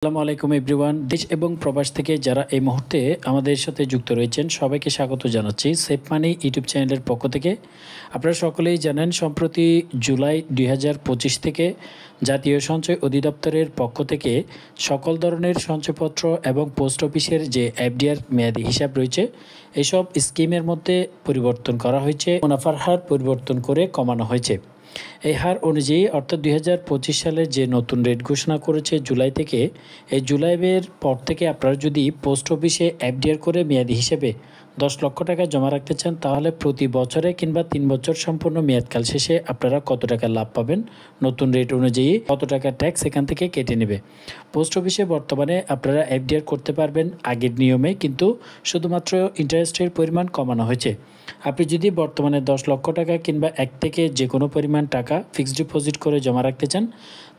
আসসালামু আলাইকুম এভরিওয়ান। দেশ এবং প্রবাস থেকে যারা এই মুহূর্তে আমাদের সাথে যুক্ত রয়েছেন সবাইকে স্বাগত জানাচ্ছি সেফ মানি ইউটিউব চ্যানেলের পক্ষ থেকে। আপনারা সকলেই জানেন সম্প্রতি জুলাই 2025 থেকে জাতীয় সঞ্চয় অধিদপ্তরের পক্ষ থেকে সকল ধরনের সঞ্চয়পত্র এবং পোস্ট অফিসের যে এফডিআর মেয়াদি হিসাব রয়েছে এসব স্কিমের মধ্যে পরিবর্তন করা হয়েছে। মুনাফার হার পরিবর্তন করে কমানো হয়েছে। এই হার অনুযায়ী অর্থাৎ 2025 সালের যে নতুন রেট ঘোষণা করেছে জুলাই থেকে, এই জুলাইয়ের পর থেকে আপনারা যদি পোস্ট অফিসে এফডিআর করে মেয়াদি হিসেবে 10 লক্ষ টাকা জমা রাখতে চান তাহলে প্রতি বছরে কিংবা 3 বছর সম্পূর্ণ মেয়াদকাল শেষে আপনারা কত টাকা লাভ পাবেন, নতুন রেট অনুযায়ী কত টাকা ট্যাক্স এখান থেকে কেটে নেবে। পোস্ট অফিসে বর্তমানে আপনারা এফডিআর করতে পারবেন আগের নিয়মে, কিন্তু শুধুমাত্র ইন্টারেস্টের পরিমাণ কমানো হয়েছে। আপনি যদি বর্তমানে 10 লক্ষ টাকা কিংবা এক থেকে যে কোনো পরিমাণ টাকা ফিক্সড ডিপোজিট করে জমা রাখতে চান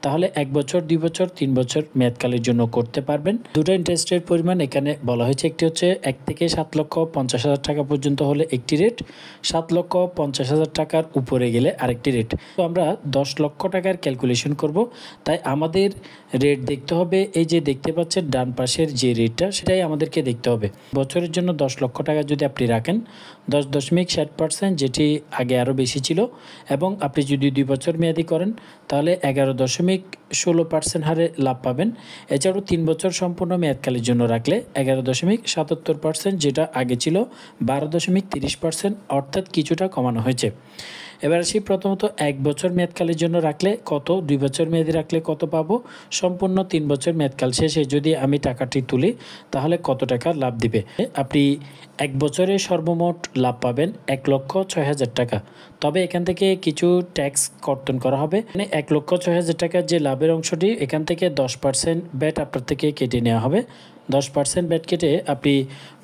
তাহলে 1 বছর, 2 বছর, 3 বছর মেয়াদকালের জন্য করতে পারবেন। দুটো ইন্টারেস্টের পরিমাণ এখানে বলা হয়েছে। একটি হচ্ছে 1 থেকে 7,50,000 টাকা পর্যন্ত হলে একটি রেট, 7,50,000 টাকার উপরে গেলে আরেকটি রেট। তো আমরা 10 লক্ষ টাকার ক্যালকুলেশন করব, তাই আমাদের রেট দেখতে হবে এই যে দেখতে পাচ্ছেন ডান পাশের যে রেটটা সেটাই আমাদেরকে দেখতে হবে। বছরের জন্য 10 লক্ষ টাকা যদি আপনি রাখেন 10.60%, যেটি আগে আরও বেশি ছিল, এবং আপনি যদি 2 বছর মেয়াদি করেন তাহলে 11.16% হারে লাভ পাবেন। এছাড়াও 3 বছর সম্পূর্ণ মেয়াদকালের জন্য রাখলে 11.77%, যেটা আগে ছিল 12.30%, অর্থাৎ কিছুটা কমানো হয়েছে। এবার আসি প্রথমত 1 বছর মেয়াদকালের জন্য রাখলে কত, 2 বছর মেয়াদি রাখলে কত পাবো, সম্পূর্ণ 3 বছর মেয়াদকাল শেষে যদি আমি টাকাটি তুলি তাহলে কত টাকা লাভ দিবে। আপনি 1 বছরে সর্বমোট লাভ পাবেন 1,06,000 টাকা। তবে এখান থেকে কিছু ট্যাক্স কর্তন করা হবে, মানে 1,06,000 টাকার যে লাভের অংশটি এখান থেকে 10% ব্যাট আপনার থেকে কেটে নেওয়া হবে। 10% ব্যাট কেটে আপনি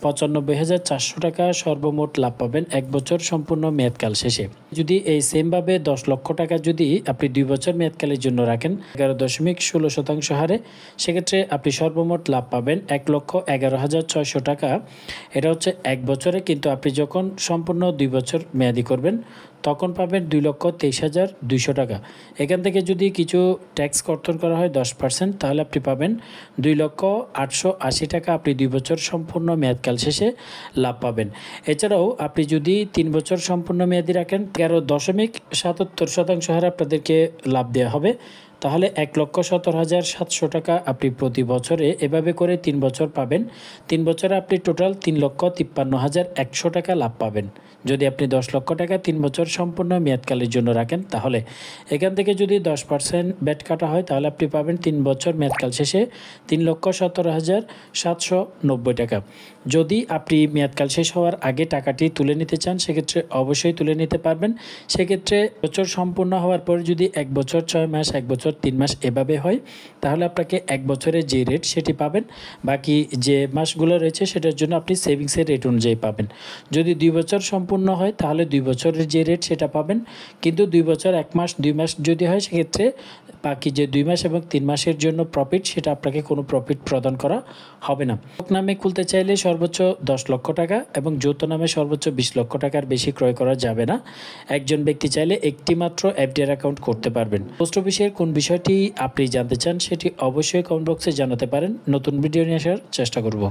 95,400 টাকা সর্বমোট লাভ পাবেন 1 বছর সম্পূর্ণ মেয়াদকাল শেষে। যদি এই সেমভাবে 10 লক্ষ টাকা যদি আপনি 2 বছর মেয়াদকালের জন্য রাখেন 11.16% হারে, সেক্ষেত্রে আপনি সর্বমোট লাভ পাবেন 1,11,600 টাকা। এটা হচ্ছে 1 বছরে, কিন্তু আপনি যখন সম্পূর্ণ 2 বছর মেয়াদি করবেন তখন পাবেন 2,23,200 টাকা। এখান থেকে যদি কিছু ট্যাক্স কর্তন করা হয় 10%, তাহলে আপনি পাবেন 2,880 টাকা আপনি 2 বছর সম্পূর্ণ মেয়াদকাল শেষে লাভ পাবেন। এছাড়াও আপনি যদি 3 বছর সম্পূর্ণ মেয়াদি রাখেন 13.77% হারে আপনাদেরকে লাভ দেওয়া হবে, তাহলে 1,17,700 টাকা আপনি প্রতি বছরে এভাবে করে 3 বছর পাবেন। 3 বছরে আপনি টোটাল 3,53,100 টাকা লাভ পাবেন। যদি আপনি 10 লক্ষ টাকা 3 বছর সম্পূর্ণ মেয়াদকালের জন্য রাখেন তাহলে এখান থেকে যদি 10% ব্যাট কাটা হয় তাহলে আপনি পাবেন 3 বছর মেয়াদকাল শেষে 3,17,790 টাকা। যদি আপনি মেয়াদকাল শেষ হওয়ার আগে টাকাটি তুলে নিতে চান সেক্ষেত্রে অবশ্যই তুলে নিতে পারবেন। সেক্ষেত্রে বছর সম্পূর্ণ হওয়ার পরে যদি 1 বছর 6 মাস, 1 বছর 3 মাস এভাবে হয় তাহলে আপনাকে 1 বছরের যে রেট সেটি পাবেন, বাকি যে মাসগুলো রয়েছে সেটার জন্য আপনি সেভিংসের রেট অনুযায়ী পাবেন। যদি 2 বছর সম্পূর্ণ হয় তাহলে 2 বছরের যে রেট সেটা পাবেন, কিন্তু 2 বছর 1 মাস 2 মাস যদি হয় সেক্ষেত্রে বাকি যে 2 মাস এবং 3 মাসের জন্য প্রফিট সেটা আপনাকে কোনো প্রফিট প্রদান করা হবে না। একক নামে খুলতে চাইলে সর্বোচ্চ 10 লক্ষ টাকা এবং যৌথ নামে সর্বোচ্চ 20 লক্ষ টাকার বেশি ক্রয় করা যাবে না। একজন ব্যক্তি চাইলে একটি মাত্র এফডিআর অ্যাকাউন্ট করতে পারবেন। পোস্ট অফিসের কোন বিষয়টি আপনি জানতে চান সেটি অবশ্যই কমেন্ট বক্সে জানাতে পারেন। নতুন ভিডিও নিয়ে আসার চেষ্টা করব।